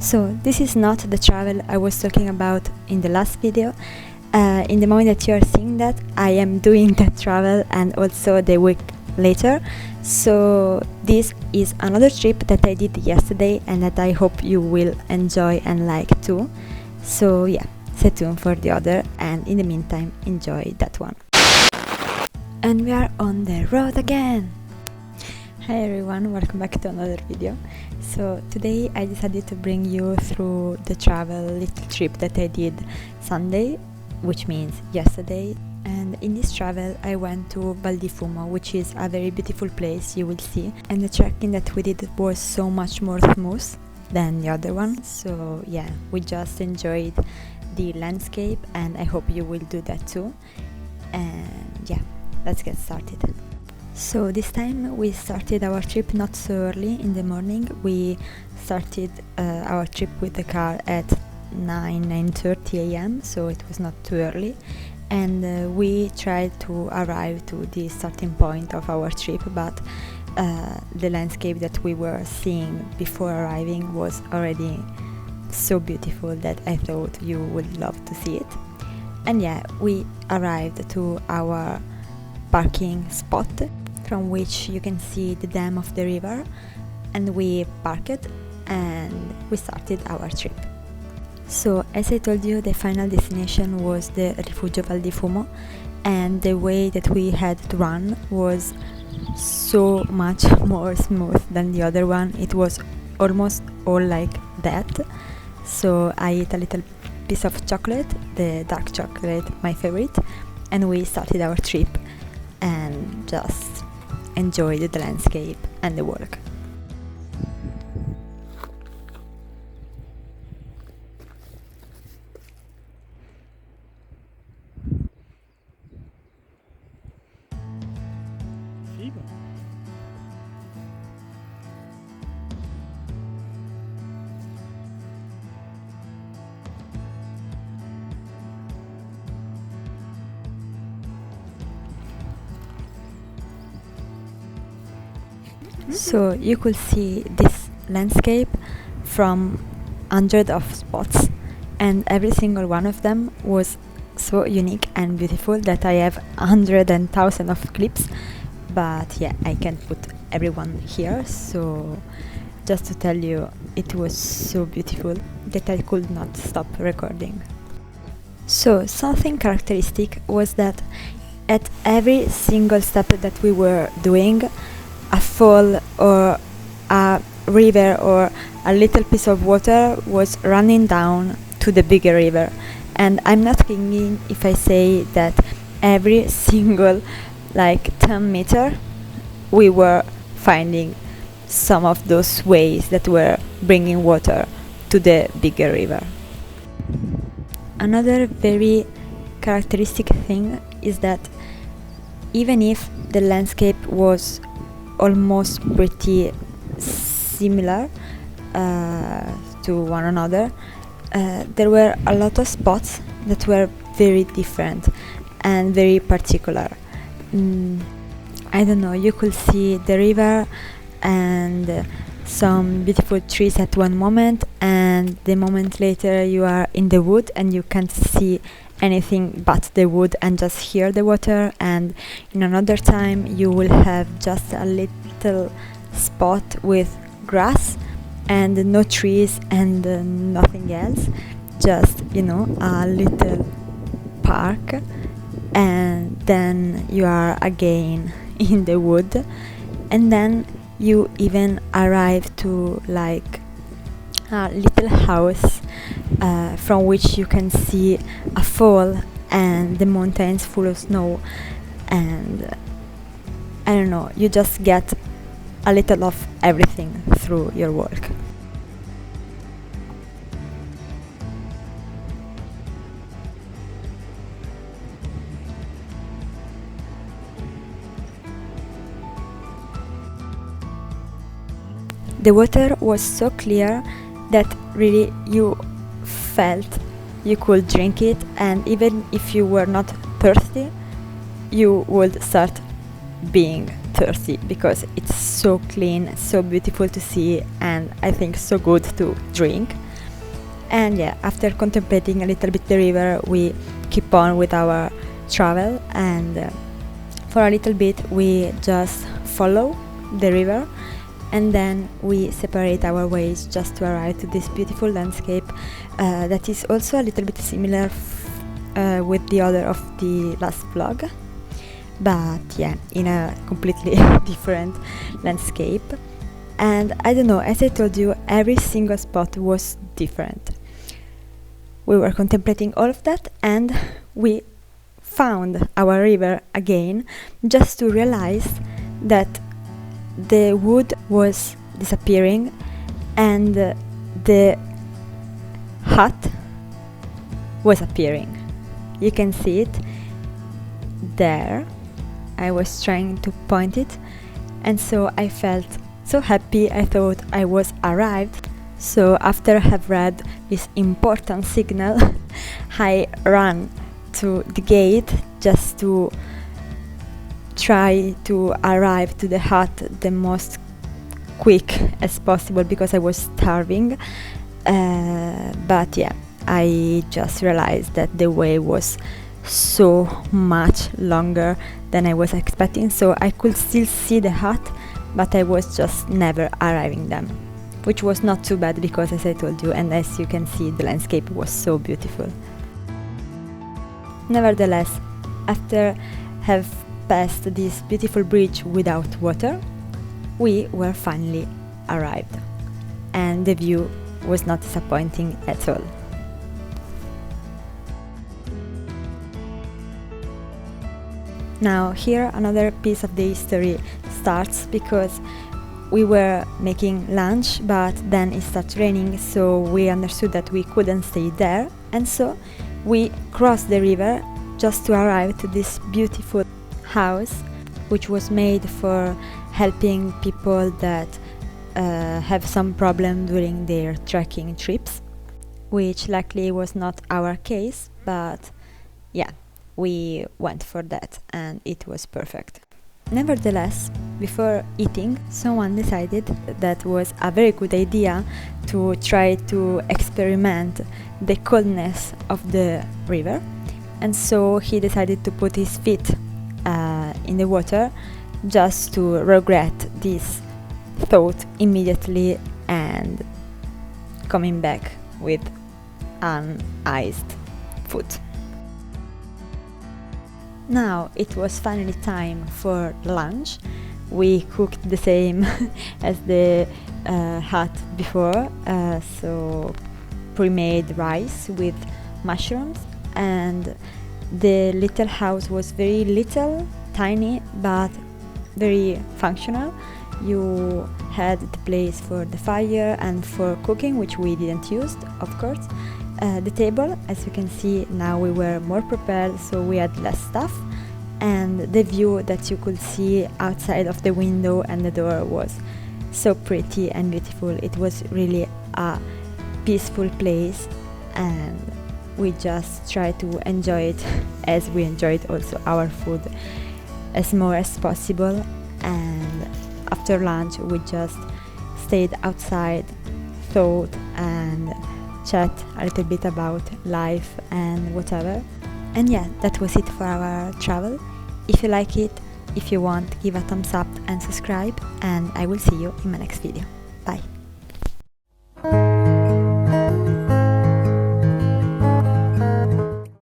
So this is not the travel I was talking about in the last video. In the moment that you are seeing that, I am doing that travel and also the week later. So this is another trip that I did yesterday and that I hope you will enjoy and like too. So yeah, stay tuned for the other, and in the meantime enjoy that one. And we are on the road again! Hi everyone, welcome back to another video. So today I decided to bring you through the travel little trip that I did Sunday, which means yesterday. And in this travel I went to Val di Fumo, which is a very beautiful place, you will see. And the trekking that we did was so much more smooth than the other one. So yeah, we just enjoyed the landscape and I hope you will do that too. And yeah, let's get started. So this time we started our trip not so early in the morning. We started our trip with the car at 9:30 a.m. so it was not too early, and we tried to arrive to the starting point of our trip, but the landscape that we were seeing before arriving was already so beautiful that I thought you would love to see it. And yeah, we arrived to our parking spot, from which you can see the dam of the river, and we parked and we started our trip. So as I told you, the final destination was the Rifugio Val di Fumo, and the way that we had to run was so much more smooth than the other one. It was almost all like that. So I ate a little piece of chocolate, the dark chocolate, my favorite, and we started our trip and just enjoyed the landscape and the walk. So you could see this landscape from hundreds of spots, and every single one of them was so unique and beautiful that I have 100 and 1,000 of clips, but yeah, I can't put everyone here. So just to tell you, it was so beautiful that I could not stop recording. So something characteristic was that at every single step that we were doing, a fall or a river or a little piece of water was running down to the bigger river. And I'm not kidding if I say that every single 10 meter we were finding some of those ways that were bringing water to the bigger river. Another very characteristic thing is that even if the landscape was almost pretty similar to one another, there were a lot of spots that were very different and very particular. I don't know, you could see the river and some beautiful trees at one moment, and the moment later you are in the wood and you can't see anything but the wood and just hear the water, and in another time you will have just a little spot with grass and no trees and nothing else, just a little park, and then you are again in the wood, and then you even arrive to a little house from which you can see a fall and the mountains full of snow, and I don't know, you just get a little of everything through your walk. The water was so clear that really you felt you could drink it, and even if you were not thirsty, you would start being thirsty because it's so clean, so beautiful to see, and I think so good to drink. And yeah, after contemplating a little bit the river, we keep on with our travel, and for a little bit we just follow the river, and then we separate our ways just to arrive to this beautiful landscape that is also a little bit similar with the other of the last vlog, but yeah, in a completely different landscape. And I don't know, as I told you, every single spot was different. We were contemplating all of that, and we found our river again, just to realize that the wood was disappearing and the hut was appearing. You can see it there. I was trying to point it, and so I felt so happy. I thought I was arrived. So after I have read this important signal, I ran to the gate just to try to arrive to the hut the most quick as possible, because I was starving. But yeah, I just realized that the way was so much longer than I was expecting, so I could still see the hut, but I was just never arriving them, which was not too bad, because as I told you, and as you can see, the landscape was so beautiful. Nevertheless, after have passed this beautiful bridge without water, we were finally arrived, and the view was not disappointing at all. Now here another piece of the history starts, because we were making lunch, but then it started raining, so we understood that we couldn't stay there, and so we crossed the river just to arrive to this beautiful house, which was made for helping people that have some problem during their trekking trips, which luckily was not our case, but yeah, we went for that and it was perfect. Nevertheless, before eating, someone decided that was a very good idea to try to experiment the coldness of the river, and so he decided to put his feet in the water just to regret this thought immediately and coming back with an iced foot. Now it was finally time for lunch. We cooked the same as the hut before, so pre-made rice with mushrooms, and the little house was very little, tiny, but very functional. You had the place for the fire and for cooking, which we didn't use, of course. The table, as you can see, now we were more prepared, so we had less stuff, and the view that you could see outside of the window and the door was so pretty and beautiful. It was really a peaceful place, and we just tried to enjoy it as we enjoyed also our food as more as possible. And after lunch we just stayed outside, thought and chat a little bit about life and whatever. And yeah, that was it for our travel. If you like it, if you want, give a thumbs up and subscribe, and I will see you in my next video. Bye.